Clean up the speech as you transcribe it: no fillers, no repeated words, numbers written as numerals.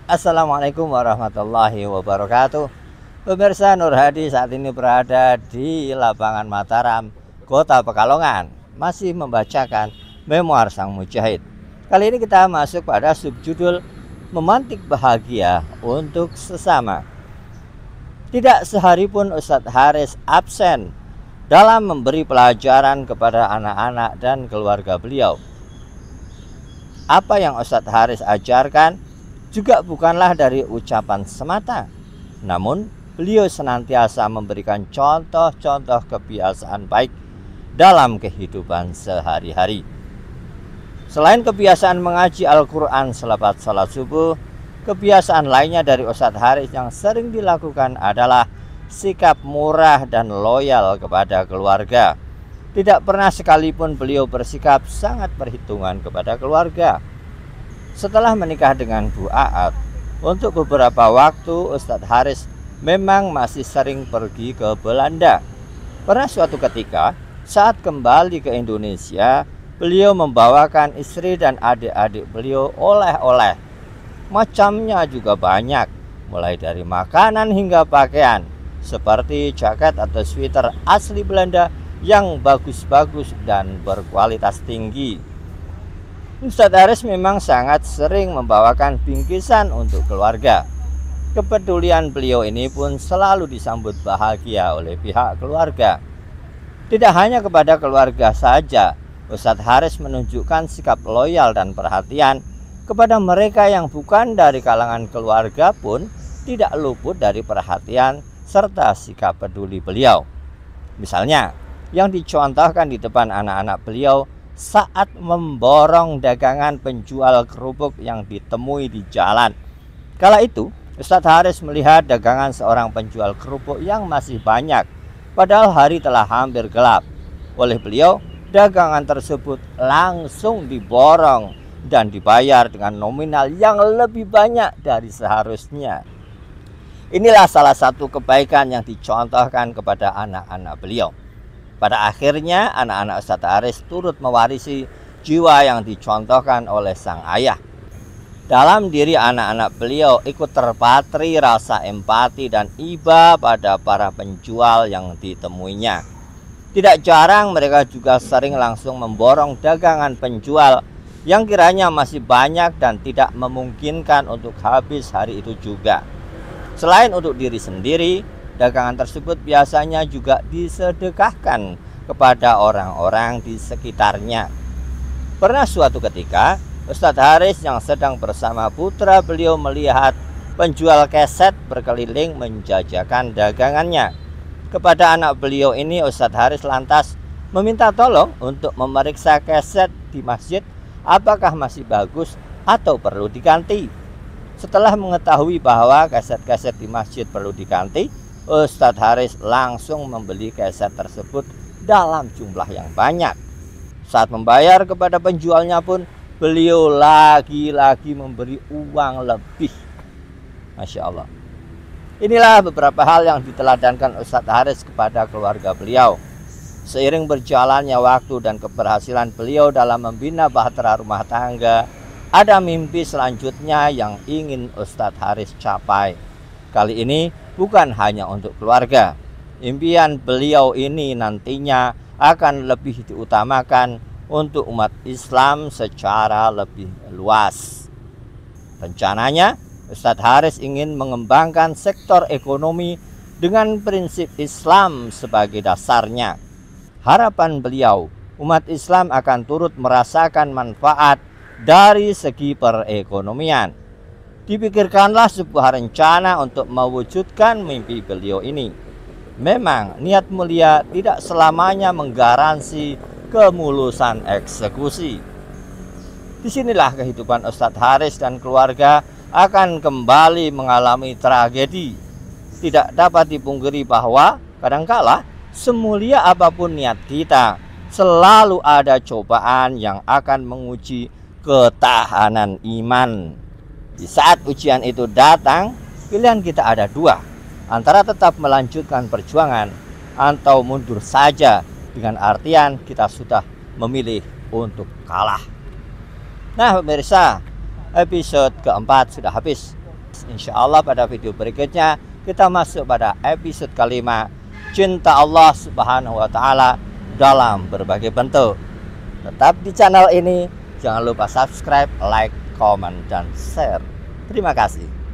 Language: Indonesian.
Assalamualaikum warahmatullahi wabarakatuh. Pemirsa, Nur Hadi saat ini berada di lapangan Mataram, Kota Pekalongan, masih membacakan Memoir Sang Mujahid. Kali ini kita masuk pada subjudul Memantik Bahagia untuk Sesama. Tidak sehari pun Ustadz Haris absen dalam memberi pelajaran kepada anak-anak dan keluarga beliau. Apa yang Ustadz Haris ajarkan juga bukanlah dari ucapan semata, namun beliau senantiasa memberikan contoh-contoh kebiasaan baik dalam kehidupan sehari-hari. Selain kebiasaan mengaji Al-Quran selepas salat subuh, kebiasaan lainnya dari Ustadz Haris yang sering dilakukan adalah sikap murah dan loyal kepada keluarga. Tidak pernah sekalipun beliau bersikap sangat perhitungan kepada keluarga. Setelah menikah dengan Bu Aat, untuk beberapa waktu Ustadz Haris memang masih sering pergi ke Belanda. Pernah suatu ketika saat kembali ke Indonesia, beliau membawakan istri dan adik-adik beliau oleh-oleh. Macamnya juga banyak, mulai dari makanan hingga pakaian, seperti jaket atau sweater asli Belanda yang bagus-bagus dan berkualitas tinggi. Ustadz Haris memang sangat sering membawakan bingkisan untuk keluarga. Kepedulian beliau ini pun selalu disambut bahagia oleh pihak keluarga. Tidak hanya kepada keluarga saja, Ustadz Haris menunjukkan sikap loyal dan perhatian kepada mereka yang bukan dari kalangan keluarga pun tidak luput dari perhatian serta sikap peduli beliau. Misalnya, yang dicontohkan di depan anak-anak beliau saat memborong dagangan penjual kerupuk yang ditemui di jalan. Kala itu, Ustadz Haris melihat dagangan seorang penjual kerupuk yang masih banyak, padahal hari telah hampir gelap. Oleh beliau, dagangan tersebut langsung diborong dan dibayar dengan nominal yang lebih banyak dari seharusnya. Inilah salah satu kebaikan yang dicontohkan kepada anak-anak beliau. Pada akhirnya anak-anak Ustadz Haris turut mewarisi jiwa yang dicontohkan oleh sang ayah. Dalam diri anak-anak beliau ikut terpatri rasa empati dan iba pada para penjual yang ditemuinya. Tidak jarang mereka juga sering langsung memborong dagangan penjual yang kiranya masih banyak dan tidak memungkinkan untuk habis hari itu juga. Selain untuk diri sendiri, dagangan tersebut biasanya juga disedekahkan kepada orang-orang di sekitarnya. Pernah suatu ketika, Ustadz Haris yang sedang bersama putra beliau melihat penjual keset berkeliling menjajakan dagangannya. Kepada anak beliau ini, Ustadz Haris lantas meminta tolong untuk memeriksa keset di masjid apakah masih bagus atau perlu diganti. Setelah mengetahui bahwa keset-keset di masjid perlu diganti, Ustadz Haris langsung membeli keset tersebut dalam jumlah yang banyak. Saat membayar kepada penjualnya pun beliau lagi-lagi memberi uang lebih. Masya Allah. Inilah beberapa hal yang diteladankan Ustadz Haris kepada keluarga beliau. Seiring berjalannya waktu dan keberhasilan beliau dalam membina bahtera rumah tangga, ada mimpi selanjutnya yang ingin Ustadz Haris capai. Kali ini bukan hanya untuk keluarga. Impian beliau ini nantinya akan lebih diutamakan untuk umat Islam secara lebih luas. Rencananya, Ustadz Haris ingin mengembangkan sektor ekonomi dengan prinsip Islam sebagai dasarnya. Harapan beliau, umat Islam akan turut merasakan manfaat dari segi perekonomian. Dipikirkanlah sebuah rencana untuk mewujudkan mimpi beliau ini. Memang niat mulia tidak selamanya menggaransi kemulusan eksekusi. Disinilah kehidupan Ustadz Haris dan keluarga akan kembali mengalami tragedi. Tidak dapat dipungkiri bahwa kadangkala semulia apapun niat kita, selalu ada cobaan yang akan menguji ketahanan iman. Di saat ujian itu datang, pilihan kita ada dua, antara tetap melanjutkan perjuangan atau mundur saja, dengan artian kita sudah memilih untuk kalah. Nah pemirsa, episode keempat sudah habis. Insya Allah pada video berikutnya kita masuk pada episode kelima, cinta Allah Subhanahu wa Ta'ala dalam berbagai bentuk. Tetap di channel ini, jangan lupa subscribe, like, komen, dan share. Terima kasih.